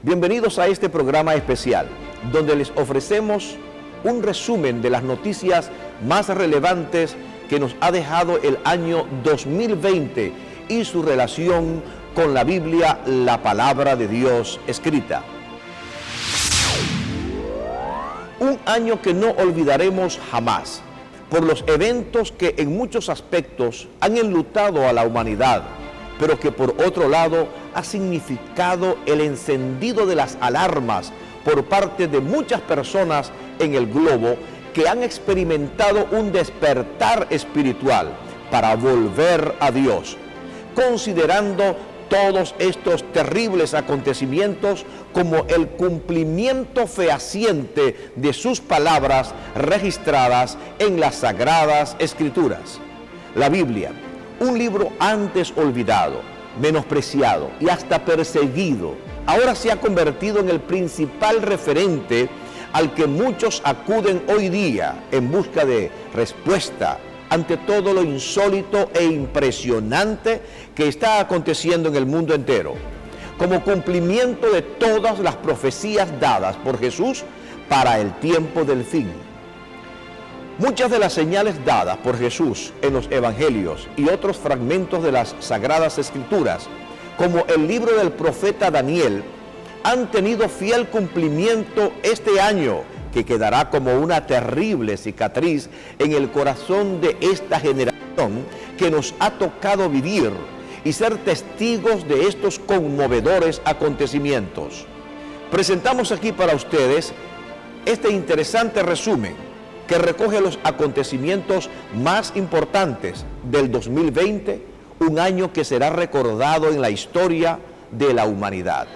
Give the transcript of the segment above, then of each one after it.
Bienvenidos a este programa especial, donde les ofrecemos un resumen de las noticias más relevantes que nos ha dejado el año 2020 y su relación con la Biblia, la palabra de Dios escrita. Un año que no olvidaremos jamás, por los eventos que en muchos aspectos han enlutado a la humanidad, pero que por otro lado ha significado el encendido de las alarmas por parte de muchas personas en el globo que han experimentado un despertar espiritual para volver a Dios, considerando todos estos terribles acontecimientos como el cumplimiento fehaciente de sus palabras registradas en las Sagradas Escrituras. La Biblia, un libro antes olvidado, menospreciado y hasta perseguido, ahora se ha convertido en el principal referente al que muchos acuden hoy día en busca de respuesta ante todo lo insólito e impresionante que está aconteciendo en el mundo entero, como cumplimiento de todas las profecías dadas por Jesús para el tiempo del fin. Muchas de las señales dadas por Jesús en los evangelios y otros fragmentos de las Sagradas Escrituras, como el libro del profeta Daniel, han tenido fiel cumplimiento este año, que quedará como una terrible cicatriz en el corazón de esta generación que nos ha tocado vivir y ser testigos de estos conmovedores acontecimientos. Presentamos aquí para ustedes este interesante resumen que recoge los acontecimientos más importantes del 2020, un año que será recordado en la historia de la humanidad.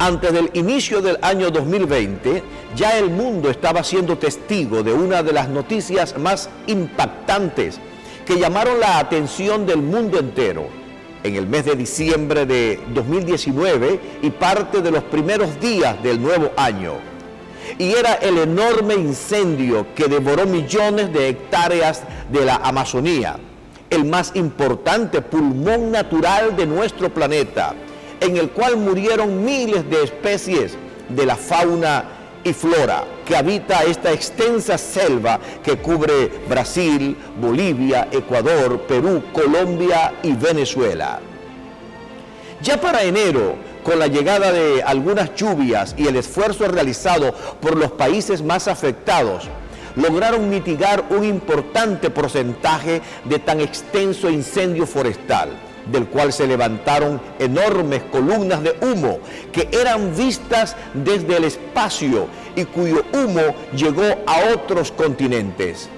Antes del inicio del año 2020, ya el mundo estaba siendo testigo de una de las noticias más impactantes que llamaron la atención del mundo entero en el mes de diciembre de 2019 y parte de los primeros días del nuevo año. Y era el enorme incendio que devoró millones de hectáreas de la Amazonía, el más importante pulmón natural de nuestro planeta, en el cual murieron miles de especies de la fauna y flora que habita esta extensa selva que cubre Brasil, Bolivia, Ecuador, Perú, Colombia y Venezuela. Ya para enero, con la llegada de algunas lluvias y el esfuerzo realizado por los países más afectados, lograron mitigar un importante porcentaje de tan extenso incendio forestal, del cual se levantaron enormes columnas de humo que eran vistas desde el espacio y cuyo humo llegó a otros continentes,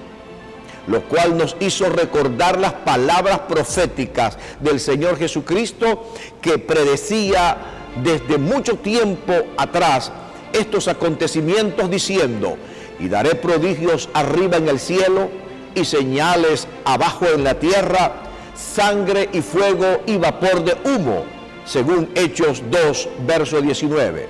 lo cual nos hizo recordar las palabras proféticas del Señor Jesucristo, que predecía desde mucho tiempo atrás estos acontecimientos diciendo: y daré prodigios arriba en el cielo y señales abajo en la tierra, sangre y fuego y vapor de humo, según Hechos 2, verso 19.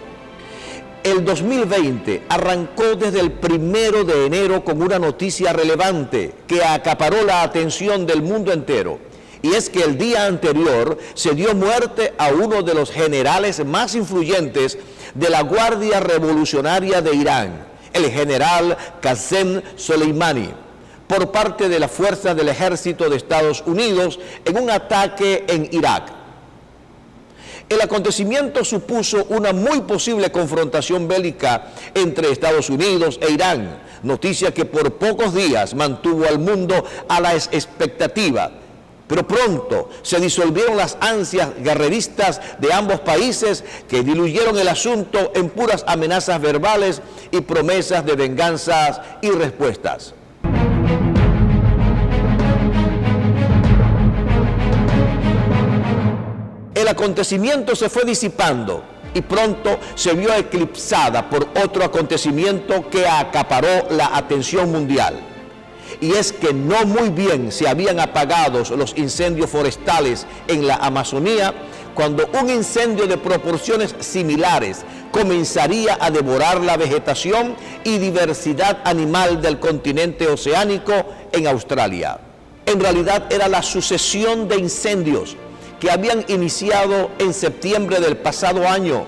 El 2020 arrancó desde el 1 de enero con una noticia relevante que acaparó la atención del mundo entero, y es que el día anterior se dio muerte a uno de los generales más influyentes de la Guardia Revolucionaria de Irán, el general Qasem Soleimani, por parte de las fuerzas del ejército de Estados Unidos en un ataque en Irak. El acontecimiento supuso una muy posible confrontación bélica entre Estados Unidos e Irán, noticia que por pocos días mantuvo al mundo a la expectativa. Pero pronto se disolvieron las ansias guerreristas de ambos países que diluyeron el asunto en puras amenazas verbales y promesas de venganzas y respuestas. El acontecimiento se fue disipando y pronto se vio eclipsada por otro acontecimiento que acaparó la atención mundial. Y es que no muy bien se habían apagado los incendios forestales en la Amazonía cuando un incendio de proporciones similares comenzaría a devorar la vegetación y diversidad animal del continente oceánico en Australia. En realidad era la sucesión de incendios que habían iniciado en septiembre del pasado año,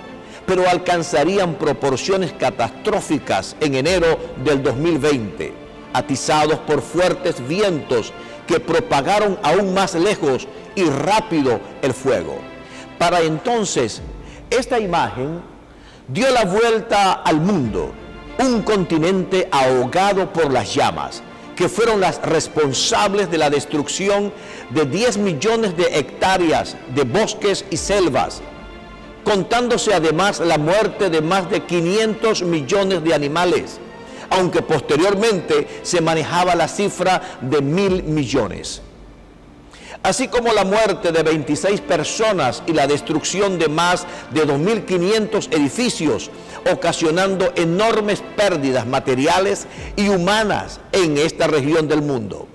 pero alcanzarían proporciones catastróficas en enero del 2020, atizados por fuertes vientos que propagaron aún más lejos y rápido el fuego. Para entonces, esta imagen dio la vuelta al mundo, un continente ahogado por las llamas, que fueron las responsables de la destrucción de 10 millones de hectáreas de bosques y selvas, contándose además la muerte de más de 500 millones de animales, aunque posteriormente se manejaba la cifra de 1.000 millones. Así como la muerte de 26 personas y la destrucción de más de 2.500 edificios, ocasionando enormes pérdidas materiales y humanas en esta región del mundo.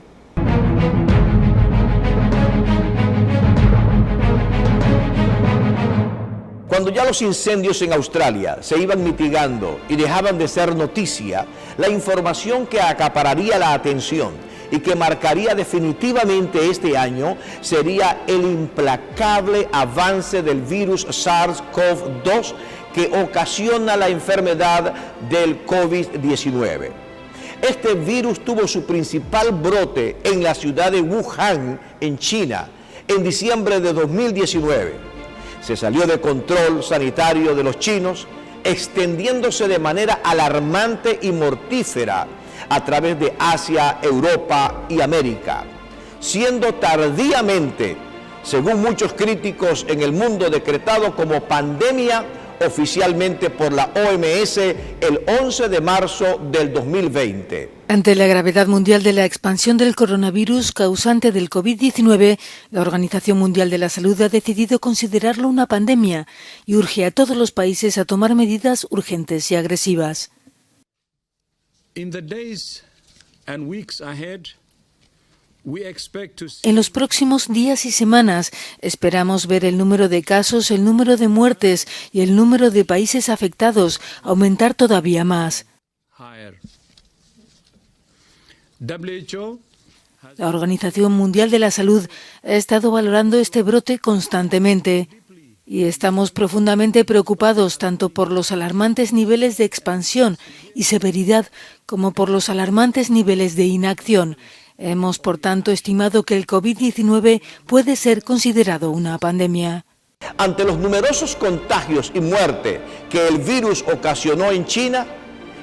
Cuando ya los incendios en Australia se iban mitigando y dejaban de ser noticia, la información que acapararía la atención y que marcaría definitivamente este año sería el implacable avance del virus SARS-CoV-2 que ocasiona la enfermedad del COVID-19. Este virus tuvo su principal brote en la ciudad de Wuhan, en China, en diciembre de 2019. Se salió de control sanitario de los chinos, extendiéndose de manera alarmante y mortífera a través de Asia, Europa y América, siendo tardíamente, según muchos críticos en el mundo, decretado como pandemia oficialmente por la OMS el 11 de marzo del 2020. Ante la gravedad mundial de la expansión del coronavirus causante del COVID-19, la Organización Mundial de la Salud ha decidido considerarlo una pandemia y urge a todos los países a tomar medidas urgentes y agresivas. En los próximos días y semanas esperamos ver el número de casos, el número de muertes y el número de países afectados aumentar todavía más. La Organización Mundial de la Salud ha estado valorando este brote constantemente y estamos profundamente preocupados tanto por los alarmantes niveles de expansión y severidad como por los alarmantes niveles de inacción. Hemos, por tanto, estimado que el COVID-19 puede ser considerado una pandemia. Ante los numerosos contagios y muerte que el virus ocasionó en China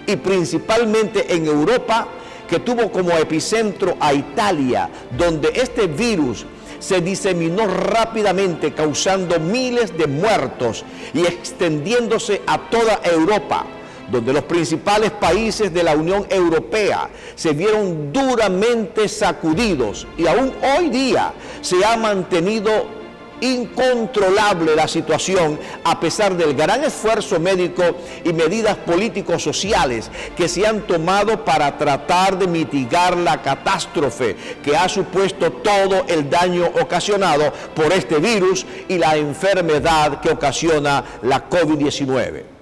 y principalmente en Europa, que tuvo como epicentro a Italia, donde este virus se diseminó rápidamente, causando miles de muertos y extendiéndose a toda Europa, donde los principales países de la Unión Europea se vieron duramente sacudidos y aún hoy día se ha mantenido incontrolable la situación a pesar del gran esfuerzo médico y medidas políticos-sociales que se han tomado para tratar de mitigar la catástrofe que ha supuesto todo el daño ocasionado por este virus y la enfermedad que ocasiona la COVID-19.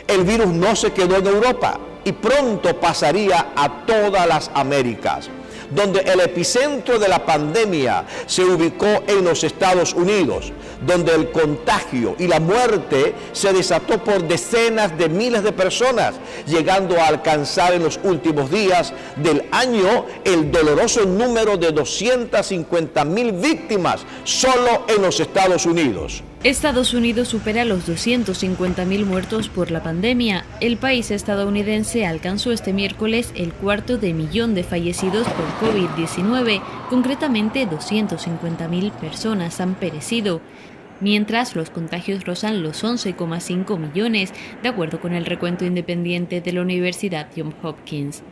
El virus no se quedó en Europa y pronto pasaría a todas las Américas, donde el epicentro de la pandemia se ubicó en los Estados Unidos, donde el contagio y la muerte se desató por decenas de miles de personas, llegando a alcanzar en los últimos días del año el doloroso número de 250,000 víctimas solo en los Estados Unidos. Estados Unidos supera los 250.000 muertos por la pandemia. El país estadounidense alcanzó este miércoles el 250.000 de fallecidos por COVID-19. Concretamente, 250.000 personas han perecido, mientras los contagios rozan los 11,5 millones, de acuerdo con el recuento independiente de la Universidad Johns Hopkins.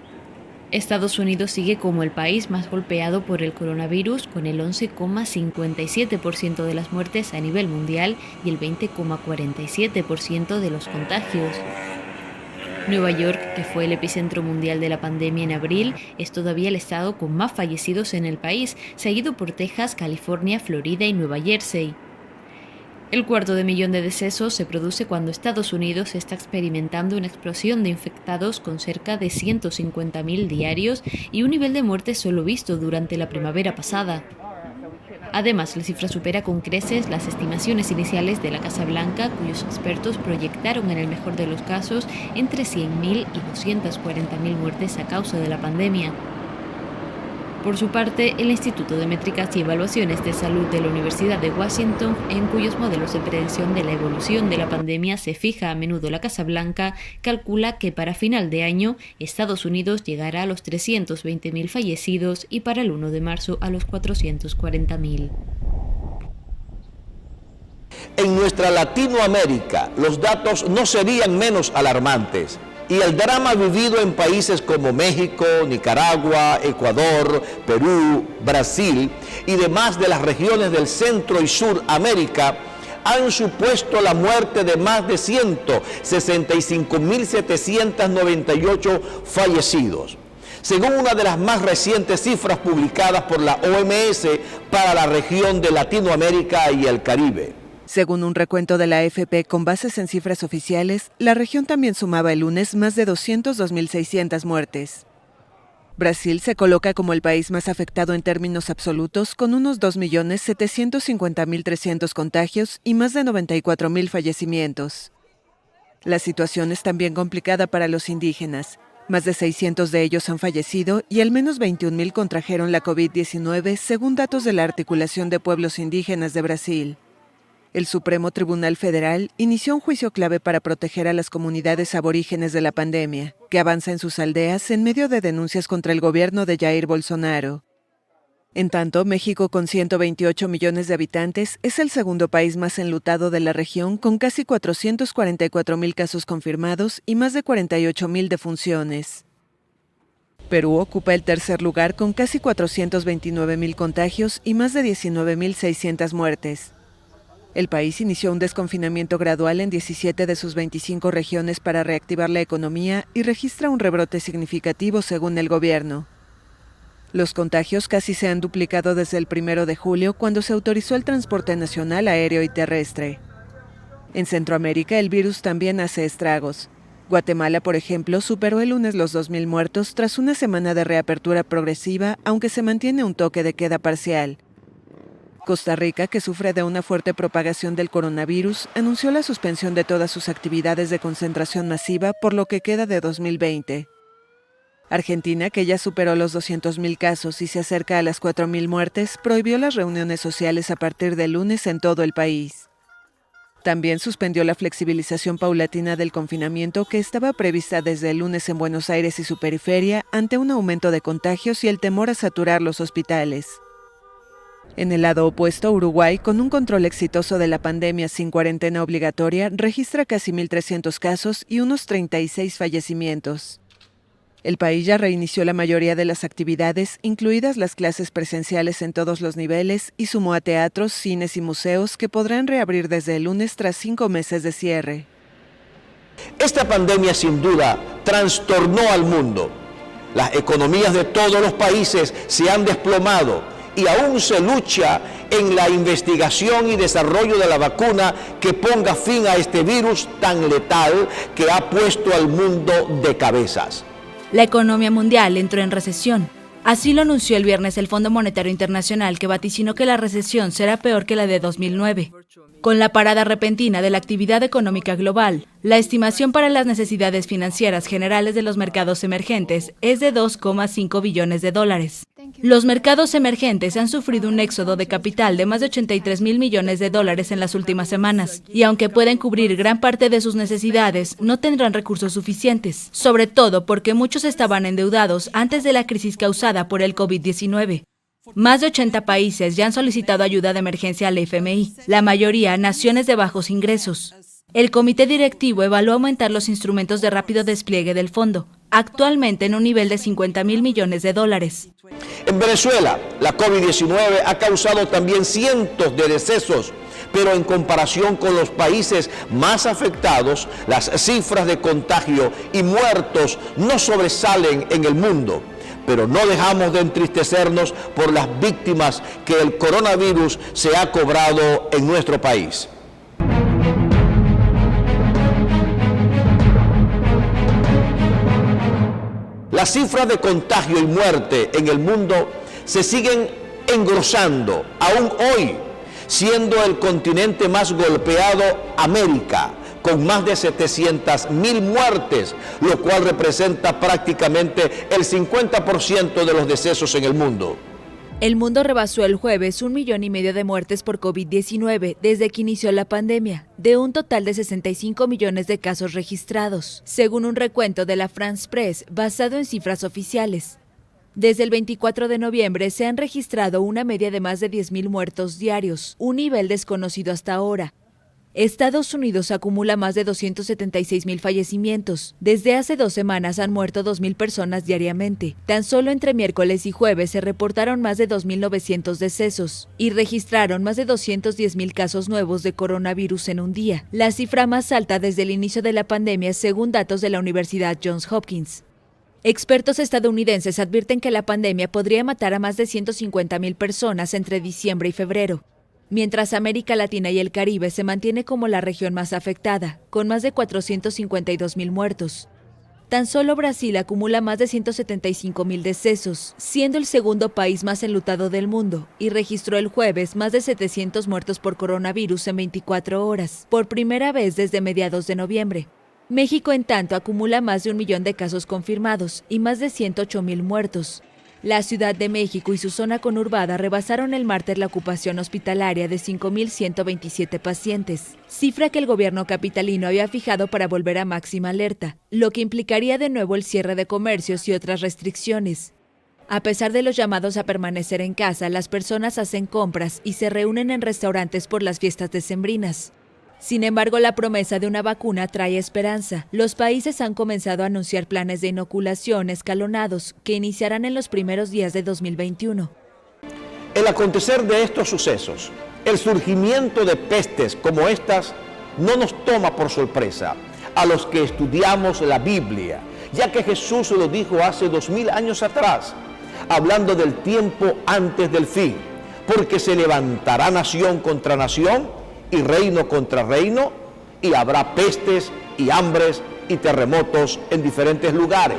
Estados Unidos sigue como el país más golpeado por el coronavirus, con el 11,57% de las muertes a nivel mundial y el 20,47% de los contagios. Nueva York, que fue el epicentro mundial de la pandemia en abril, es todavía el estado con más fallecidos en el país, seguido por Texas, California, Florida y Nueva Jersey. El 250.000 de decesos se produce cuando Estados Unidos está experimentando una explosión de infectados con cerca de 150.000 diarios y un nivel de muerte solo visto durante la primavera pasada. Además, la cifra supera con creces las estimaciones iniciales de la Casa Blanca, cuyos expertos proyectaron en el mejor de los casos entre 100.000 y 240.000 muertes a causa de la pandemia. Por su parte, el Instituto de Métricas y Evaluaciones de Salud de la Universidad de Washington, en cuyos modelos de predicción de la evolución de la pandemia se fija a menudo la Casa Blanca, calcula que para final de año Estados Unidos llegará a los 320.000 fallecidos y para el 1 de marzo a los 440.000. En nuestra Latinoamérica, los datos no serían menos alarmantes. Y el drama vivido en países como México, Nicaragua, Ecuador, Perú, Brasil y demás de las regiones del Centro y Suramérica han supuesto la muerte de más de 165.798 fallecidos, según una de las más recientes cifras publicadas por la OMS para la región de Latinoamérica y el Caribe. Según un recuento de la AFP con bases en cifras oficiales, la región también sumaba el lunes más de 202.600 muertes. Brasil se coloca como el país más afectado en términos absolutos, con unos 2.750.300 contagios y más de 94.000 fallecimientos. La situación es también complicada para los indígenas. Más de 600 de ellos han fallecido y al menos 21.000 contrajeron la COVID-19, según datos de la Articulación de Pueblos Indígenas de Brasil. El Supremo Tribunal Federal inició un juicio clave para proteger a las comunidades aborígenes de la pandemia, que avanza en sus aldeas en medio de denuncias contra el gobierno de Jair Bolsonaro. En tanto, México, con 128 millones de habitantes, es el segundo país más enlutado de la región, con casi 444.000 casos confirmados y más de 48.000 defunciones. Perú ocupa el tercer lugar con casi 429.000 contagios y más de 19.600 muertes. El país inició un desconfinamiento gradual en 17 de sus 25 regiones para reactivar la economía y registra un rebrote significativo según el gobierno. Los contagios casi se han duplicado desde el 1 de julio, cuando se autorizó el transporte nacional, aéreo y terrestre. En Centroamérica, el virus también hace estragos. Guatemala, por ejemplo, superó el lunes los 2.000 muertos tras una semana de reapertura progresiva, aunque se mantiene un toque de queda parcial. Costa Rica, que sufre de una fuerte propagación del coronavirus, anunció la suspensión de todas sus actividades de concentración masiva por lo que queda de 2020. Argentina, que ya superó los 200.000 casos y se acerca a las 4.000 muertes, prohibió las reuniones sociales a partir del lunes en todo el país. También suspendió la flexibilización paulatina del confinamiento que estaba prevista desde el lunes en Buenos Aires y su periferia ante un aumento de contagios y el temor a saturar los hospitales. En el lado opuesto, Uruguay, con un control exitoso de la pandemia sin cuarentena obligatoria, registra casi 1.300 casos y unos 36 fallecimientos. El país ya reinició la mayoría de las actividades, incluidas las clases presenciales en todos los niveles, y sumó a teatros, cines y museos que podrán reabrir desde el lunes tras 5 meses de cierre. Esta pandemia sin duda trastornó al mundo. Las economías de todos los países se han desplomado y aún se lucha en la investigación y desarrollo de la vacuna que ponga fin a este virus tan letal que ha puesto al mundo de cabezas. La economía mundial entró en recesión. Así lo anunció el viernes el Fondo Monetario Internacional, que vaticinó que la recesión será peor que la de 2009. Con la parada repentina de la actividad económica global, la estimación para las necesidades financieras generales de los mercados emergentes es de $2,5 billones. Los mercados emergentes han sufrido un éxodo de capital de más de 83.000 millones de dólares en las últimas semanas, y aunque pueden cubrir gran parte de sus necesidades, no tendrán recursos suficientes, sobre todo porque muchos estaban endeudados antes de la crisis causada por el COVID-19. Más de 80 países ya han solicitado ayuda de emergencia al FMI, la mayoría naciones de bajos ingresos. El comité directivo evaluó aumentar los instrumentos de rápido despliegue del fondo, actualmente en un nivel de 50.000 millones de dólares. En Venezuela, la COVID-19 ha causado también cientos de decesos, pero en comparación con los países más afectados, las cifras de contagio y muertos no sobresalen en el mundo. Pero no dejamos de entristecernos por las víctimas que el coronavirus se ha cobrado en nuestro país. Las cifras de contagio y muerte en el mundo se siguen engrosando, aún hoy, siendo el continente más golpeado América, con más de 700.000 muertes, lo cual representa prácticamente el 50% de los decesos en el mundo. El mundo rebasó el jueves 1,5 millones de muertes por COVID-19 desde que inició la pandemia, de un total de 65 millones de casos registrados, según un recuento de la France Press basado en cifras oficiales. Desde el 24 de noviembre se han registrado una media de más de 10.000 muertos diarios, un nivel desconocido hasta ahora. Estados Unidos acumula más de 276.000 fallecimientos. Desde hace 2 semanas han muerto 2.000 personas diariamente. Tan solo entre miércoles y jueves se reportaron más de 2.900 decesos y registraron más de 210.000 casos nuevos de coronavirus en un día, la cifra más alta desde el inicio de la pandemia según datos de la Universidad Johns Hopkins. Expertos estadounidenses advierten que la pandemia podría matar a más de 150.000 personas entre diciembre y febrero. Mientras América Latina y el Caribe se mantiene como la región más afectada, con más de 452.000 muertos. Tan solo Brasil acumula más de 175.000 decesos, siendo el segundo país más enlutado del mundo, y registró el jueves más de 700 muertos por coronavirus en 24 horas, por primera vez desde mediados de noviembre. México, en tanto, acumula más de 1 millón de casos confirmados y más de 108.000 muertos. La Ciudad de México y su zona conurbada rebasaron el martes la ocupación hospitalaria de 5.127 pacientes, cifra que el gobierno capitalino había fijado para volver a máxima alerta, lo que implicaría de nuevo el cierre de comercios y otras restricciones. A pesar de los llamados a permanecer en casa, las personas hacen compras y se reúnen en restaurantes por las fiestas decembrinas. Sin embargo, la promesa de una vacuna trae esperanza. Los países han comenzado a anunciar planes de inoculación escalonados que iniciarán en los primeros días de 2021. El acontecer de estos sucesos, el surgimiento de pestes como estas, no nos toma por sorpresa a los que estudiamos la Biblia, ya que Jesús lo dijo hace 2000 años atrás, hablando del tiempo antes del fin, porque se levantará nación contra nación y reino contra reino, y habrá pestes y hambres y terremotos en diferentes lugares.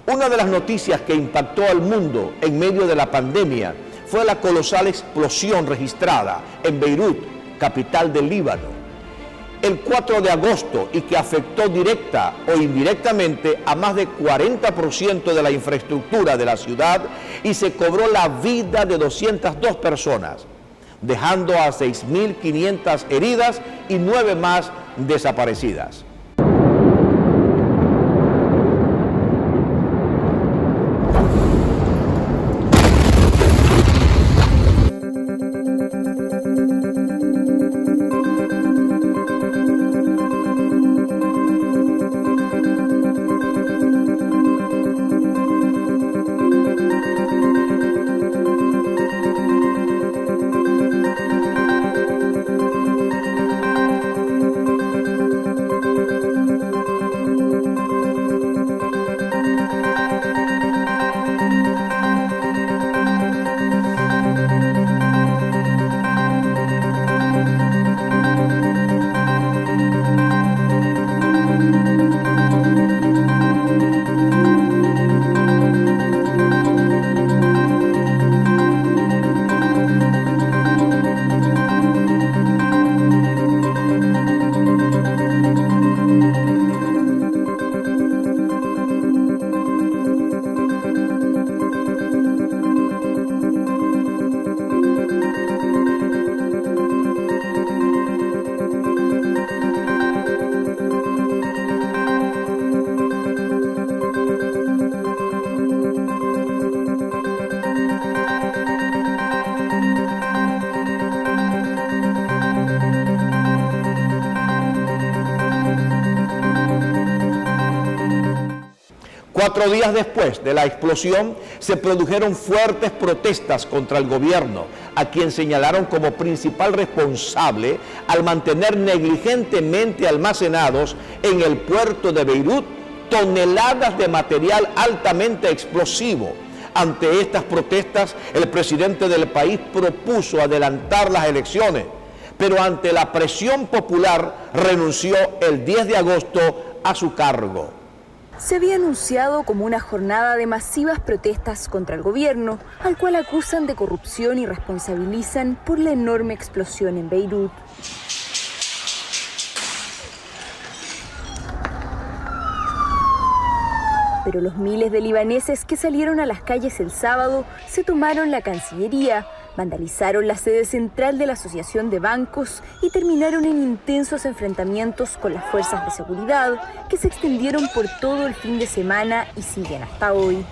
Una de las noticias que impactó al mundo en medio de la pandemia fue la colosal explosión registrada en Beirut, capital del Líbano, el 4 de agosto, y que afectó directa o indirectamente a más de 40% de la infraestructura de la ciudad y se cobró la vida de 202 personas, dejando a 6.500 heridas y 9 más desaparecidas. 4 días después de la explosión, se produjeron fuertes protestas contra el gobierno, a quien señalaron como principal responsable al mantener negligentemente almacenados en el puerto de Beirut toneladas de material altamente explosivo. Ante estas protestas, el presidente del país propuso adelantar las elecciones, pero ante la presión popular renunció el 10 de agosto a su cargo. Se había anunciado como una jornada de masivas protestas contra el gobierno, al cual acusan de corrupción y responsabilizan por la enorme explosión en Beirut. Pero los miles de libaneses que salieron a las calles el sábado se tomaron la Cancillería, vandalizaron la sede central de la Asociación de Bancos y terminaron en intensos enfrentamientos con las fuerzas de seguridad que se extendieron por todo el fin de semana y siguen hasta hoy.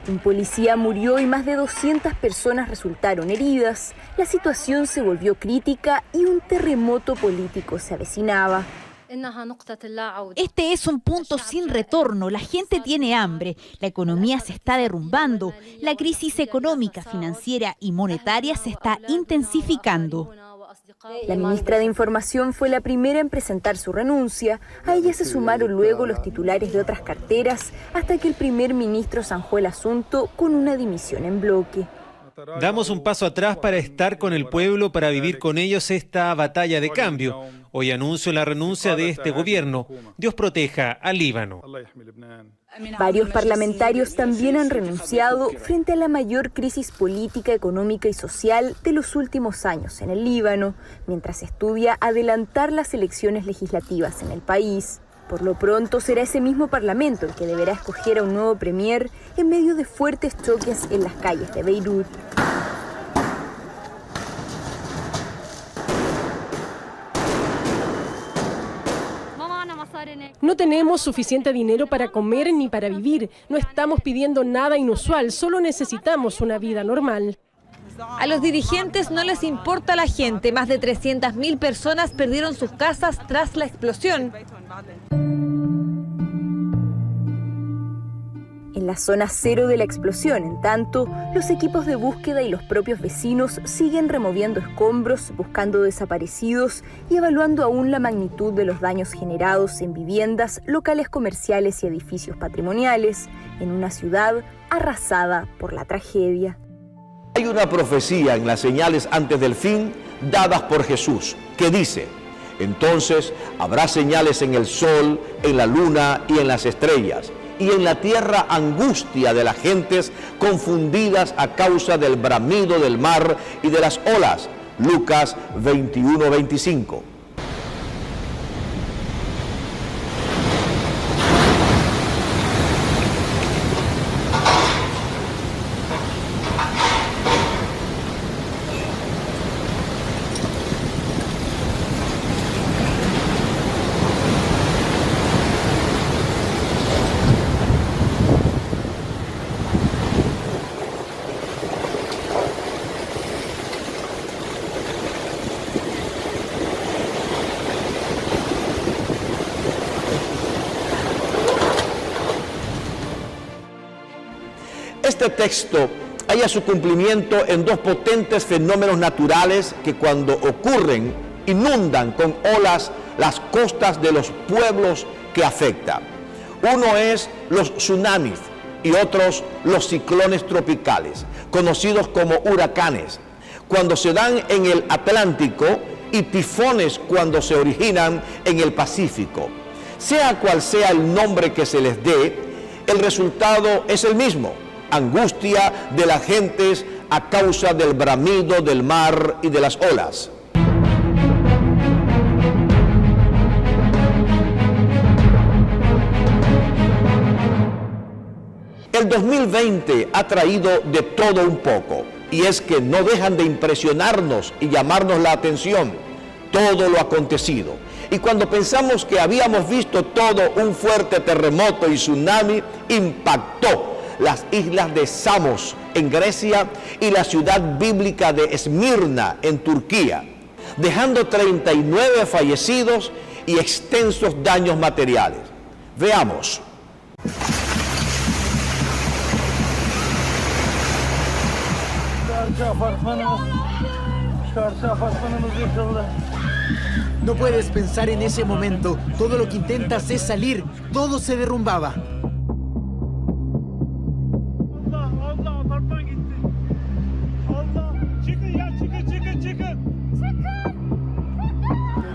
Un policía murió y más de 200 personas resultaron heridas. La situación se volvió crítica y un terremoto político se avecinaba. Este es un punto sin retorno. La gente tiene hambre, la economía se está derrumbando, la crisis económica, financiera y monetaria se está intensificando. La ministra de Información fue la primera en presentar su renuncia. A ella se sumaron luego los titulares de otras carteras hasta que el primer ministro zanjó el asunto con una dimisión en bloque. Damos un paso atrás para estar con el pueblo, para vivir con ellos esta batalla de cambio. Hoy anuncio la renuncia de este gobierno. Dios proteja al Líbano. Varios parlamentarios también han renunciado frente a la mayor crisis política, económica y social de los últimos años en el Líbano, mientras estudia adelantar las elecciones legislativas en el país. Por lo pronto será ese mismo parlamento el que deberá escoger a un nuevo premier en medio de fuertes choques en las calles de Beirut. No tenemos suficiente dinero para comer ni para vivir. No estamos pidiendo nada inusual, solo necesitamos una vida normal. A los dirigentes no les importa la gente. Más de 300.000 personas perdieron sus casas tras la explosión. En la zona cero de la explosión, en tanto, los equipos de búsqueda y los propios vecinos siguen removiendo escombros, buscando desaparecidos y evaluando aún la magnitud de los daños generados en viviendas, locales comerciales y edificios patrimoniales, en una ciudad arrasada por la tragedia. Hay una profecía en las señales antes del fin dadas por Jesús que dice: entonces habrá señales en el sol, en la luna y en las estrellas, y en la tierra angustia de las gentes confundidas a causa del bramido del mar y de las olas. Lucas 21:25. Este texto halla su cumplimiento en dos potentes fenómenos naturales que cuando ocurren inundan con olas las costas de los pueblos que afecta. Uno es los tsunamis y otros los ciclones tropicales, conocidos como huracanes, cuando se dan en el Atlántico, y tifones cuando se originan en el Pacífico. Sea cual sea el nombre que se les dé, el resultado es el mismo: angustia de las gentes a causa del bramido del mar y de las olas. El 2020 ha traído de todo un poco, y es que no dejan de impresionarnos y llamarnos la atención todo lo acontecido. Y cuando pensamos que habíamos visto todo, un fuerte terremoto y tsunami impactó las islas de Samos en Grecia y la ciudad bíblica de Esmirna en Turquía. dejando 39 fallecidos y extensos daños materiales. Veamos. No puedes pensar en ese momento. Todo lo que intentas es salir. Todo se derrumbaba.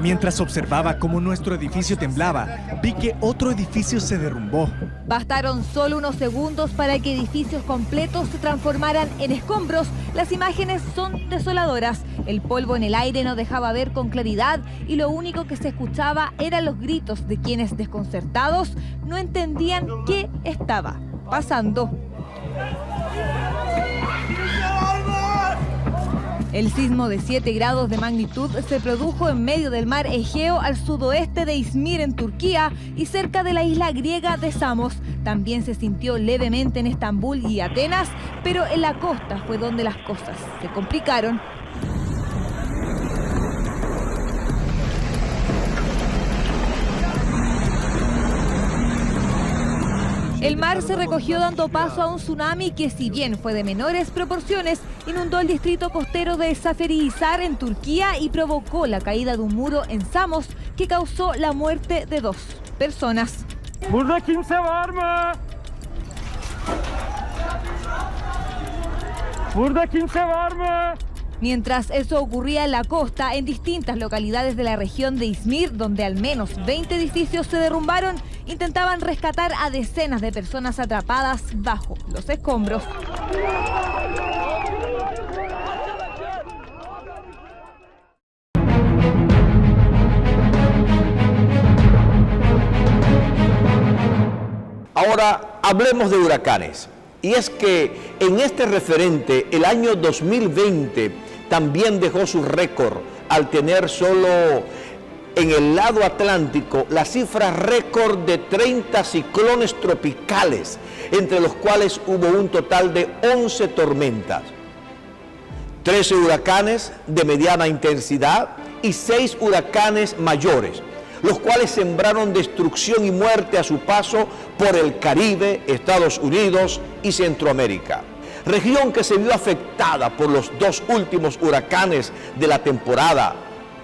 Mientras observaba cómo nuestro edificio temblaba, vi que otro edificio se derrumbó. Bastaron solo unos segundos para que edificios completos se transformaran en escombros. Las imágenes son desoladoras. El polvo en el aire no dejaba ver con claridad y lo único que se escuchaba eran los gritos de quienes, desconcertados, no entendían qué estaba pasando. El sismo de 7 grados de magnitud se produjo en medio del mar Egeo al sudoeste de Izmir, en Turquía, y cerca de la isla griega de Samos. También se sintió levemente en Estambul y Atenas, pero en la costa fue donde las cosas se complicaron. El mar se recogió dando paso a un tsunami que, si bien fue de menores proporciones, inundó el distrito costero de Seferihisar en Turquía y provocó la caída de un muro en Samos que causó la muerte de 2 personas. ¿Burada kimse var mı? ¿Burada kimse var mı? Mientras eso ocurría en la costa, en distintas localidades de la región de Izmir, donde al menos 20 edificios se derrumbaron, intentaban rescatar a decenas de personas atrapadas bajo los escombros. Ahora hablemos de huracanes. Y es que en este referente, el año 2020 también dejó su récord al tener solo en el lado atlántico la cifra récord de 30 ciclones tropicales, entre los cuales hubo un total de 11 tormentas, 13 huracanes de mediana intensidad y 6 huracanes mayores, los cuales sembraron destrucción y muerte a su paso por el Caribe, Estados Unidos y Centroamérica. Región que se vio afectada por los 2 últimos huracanes de la temporada,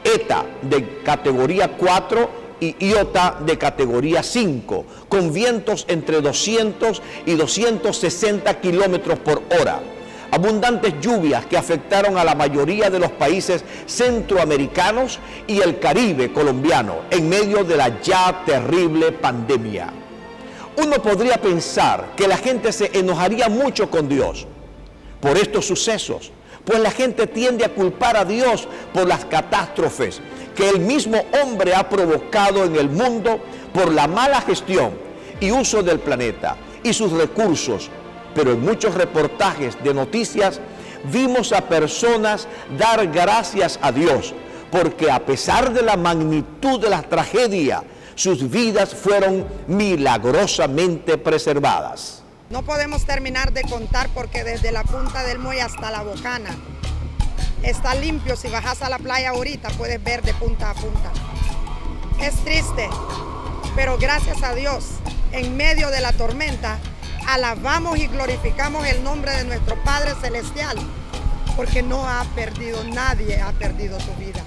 ETA de categoría 4 y Iota de categoría 5, con vientos entre 200 y 260 kilómetros por hora. Abundantes lluvias que afectaron a la mayoría de los países centroamericanos y el Caribe colombiano en medio de la ya terrible pandemia. Uno podría pensar que la gente se enojaría mucho con Dios por estos sucesos, pues la gente tiende a culpar a Dios por las catástrofes que el mismo hombre ha provocado en el mundo por la mala gestión y uso del planeta y sus recursos. Pero en muchos reportajes de noticias vimos a personas dar gracias a Dios, porque a pesar de la magnitud de la tragedia, sus vidas fueron milagrosamente preservadas. No podemos terminar de contar porque desde la punta del muelle hasta la bocana está limpio. Si bajas a la playa ahorita puedes ver de punta a punta. Es triste, pero gracias a Dios, en medio de la tormenta, alabamos y glorificamos el nombre de nuestro Padre Celestial, porque no ha perdido, nadie ha perdido su vida.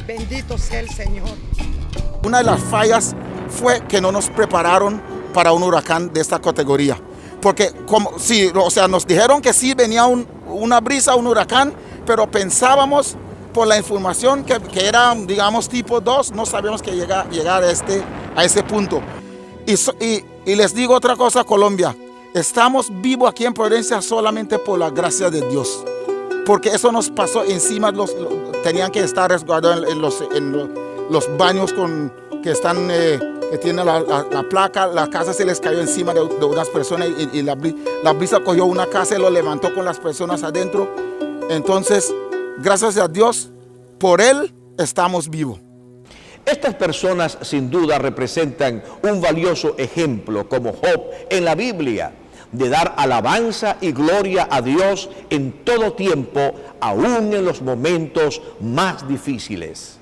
Bendito sea el Señor. Una de las fallas fue que no nos prepararon para un huracán de esta categoría. Porque nos dijeron que sí venía una brisa, un huracán, pero pensábamos por la información que era, digamos, tipo 2, no sabíamos que llegar a ese punto. Y les digo otra cosa, Colombia, estamos vivos aquí en Providencia solamente por la gracia de Dios. Porque eso nos pasó encima, tenían que estar resguardados en los baños que tienen la placa. La casa se les cayó encima de unas personas y la brisa cogió una casa y lo levantó con las personas adentro. Entonces, gracias a Dios, por Él estamos vivos. Estas personas sin duda representan un valioso ejemplo como Job en la Biblia, de dar alabanza y gloria a Dios en todo tiempo, aún en los momentos más difíciles.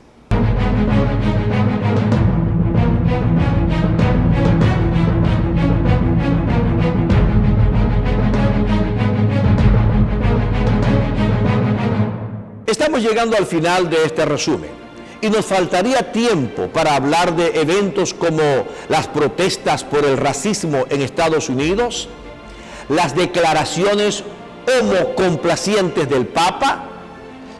Estamos llegando al final de este resumen y nos faltaría tiempo para hablar de eventos como las protestas por el racismo en Estados Unidos, las declaraciones homocomplacientes del Papa,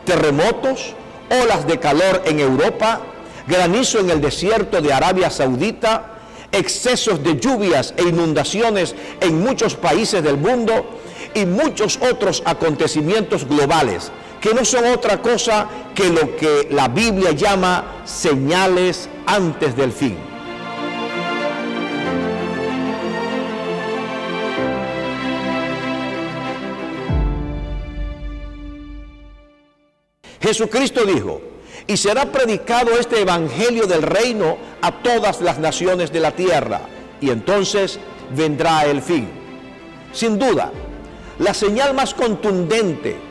terremotos, olas de calor en Europa, granizo en el desierto de Arabia Saudita, excesos de lluvias e inundaciones en muchos países del mundo y muchos otros acontecimientos globales que no son otra cosa que lo que la Biblia llama señales antes del fin. Jesucristo dijo: y será predicado este evangelio del reino a todas las naciones de la tierra, y entonces vendrá el fin. Sin duda, la señal más contundente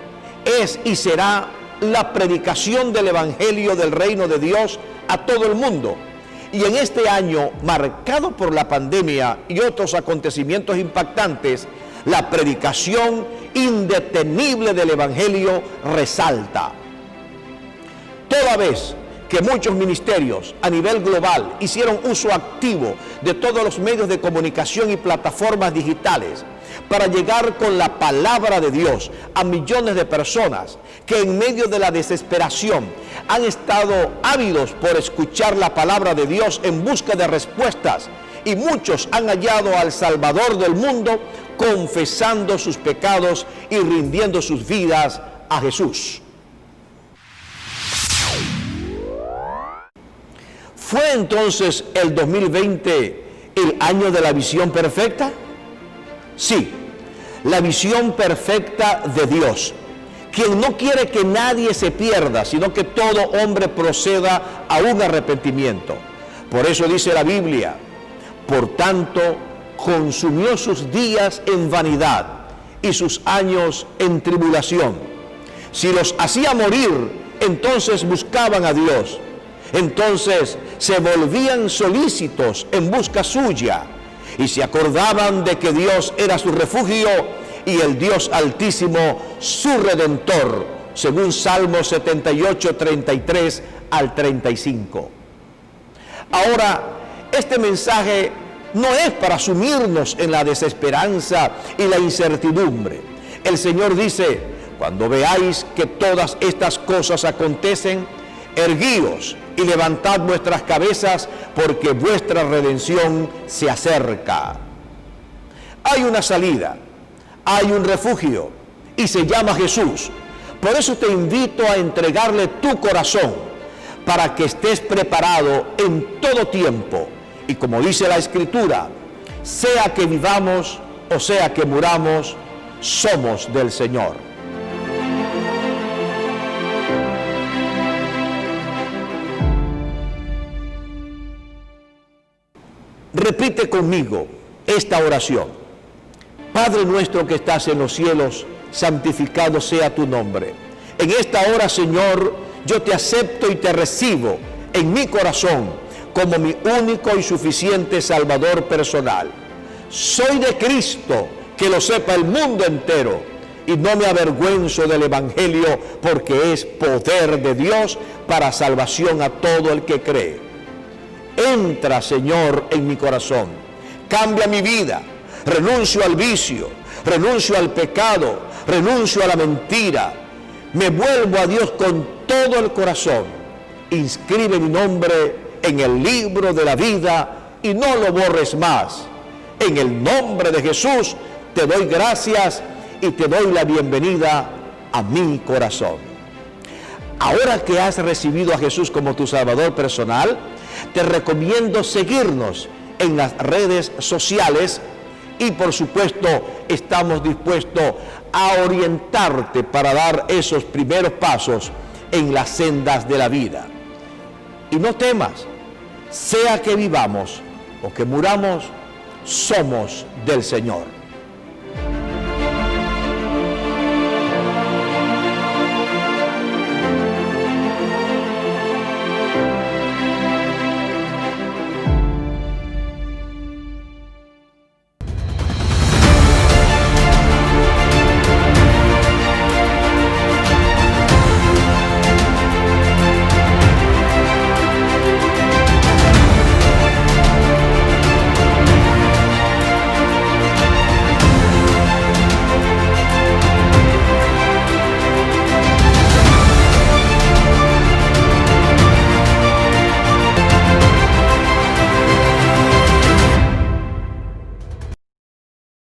es y será la predicación del evangelio del reino de Dios a todo el mundo. Y en este año, marcado por la pandemia y otros acontecimientos impactantes, la predicación indetenible del evangelio resalta. Toda vez que muchos ministerios a nivel global hicieron uso activo de todos los medios de comunicación y plataformas digitales para llegar con la palabra de Dios a millones de personas que en medio de la desesperación han estado ávidos por escuchar la palabra de Dios en busca de respuestas, y muchos han hallado al Salvador del mundo confesando sus pecados y rindiendo sus vidas a Jesús. ¿Fue entonces el 2020 el año de la visión perfecta? Sí, la visión perfecta de Dios, quien no quiere que nadie se pierda, sino que todo hombre proceda a un arrepentimiento. Por eso dice la Biblia: por tanto, consumió sus días en vanidad y sus años en tribulación. Si los hacía morir, entonces buscaban a Dios. Entonces se volvían solícitos en busca suya y se acordaban de que Dios era su refugio y el Dios Altísimo su Redentor, según Salmos 78, 33 al 35. Ahora, este mensaje no es para sumirnos en la desesperanza y la incertidumbre. El Señor dice: cuando veáis que todas estas cosas acontecen, erguíos y levantad vuestras cabezas, porque vuestra redención se acerca. Hay una salida, hay un refugio, y se llama Jesús. Por eso te invito a entregarle tu corazón, para que estés preparado en todo tiempo. Y como dice la Escritura, sea que vivamos o sea que muramos, somos del Señor. Repite conmigo esta oración: Padre nuestro que estás en los cielos, santificado sea tu nombre. En esta hora, Señor, yo te acepto y te recibo en mi corazón como mi único y suficiente Salvador personal. Soy de Cristo, que lo sepa el mundo entero, y no me avergüenzo del Evangelio, porque es poder de Dios para salvación a todo el que cree. Entra, Señor, en mi corazón, cambia mi vida, renuncio al vicio, renuncio al pecado, renuncio a la mentira, me vuelvo a Dios con todo el corazón, inscribe mi nombre en el libro de la vida y no lo borres más. En el nombre de Jesús te doy gracias y te doy la bienvenida a mi corazón. Ahora que has recibido a Jesús como tu Salvador personal, te recomiendo seguirnos en las redes sociales y, por supuesto, estamos dispuestos a orientarte para dar esos primeros pasos en las sendas de la vida. Y no temas, sea que vivamos o que muramos, somos del Señor.